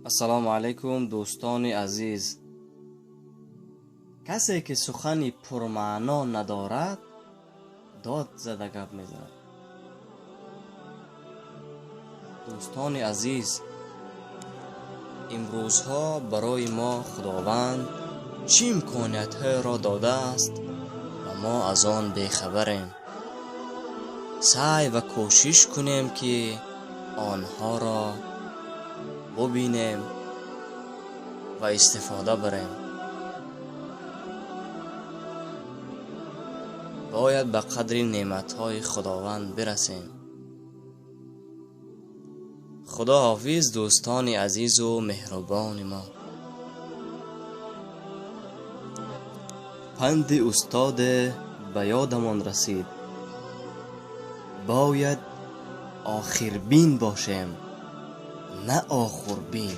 السلام علیکم دوستان عزیز. کسی که سخنی پرمعنا ندارد داد زده گپ میزند. دوستان عزیز، امروزها برای ما خداوند چه امکانیت‌های را داده است و ما از آن بیخبریم. سعی و کوشش کنیم که آنها را ببینیم و استفاده بریم. باید به قدر نعمت‌های خداوند برسیم. خدا حافظ دوستان عزیز و مهربان ما. پند استاد به یادمان رسید: باید آخر بین باشیم، نه آخر بین.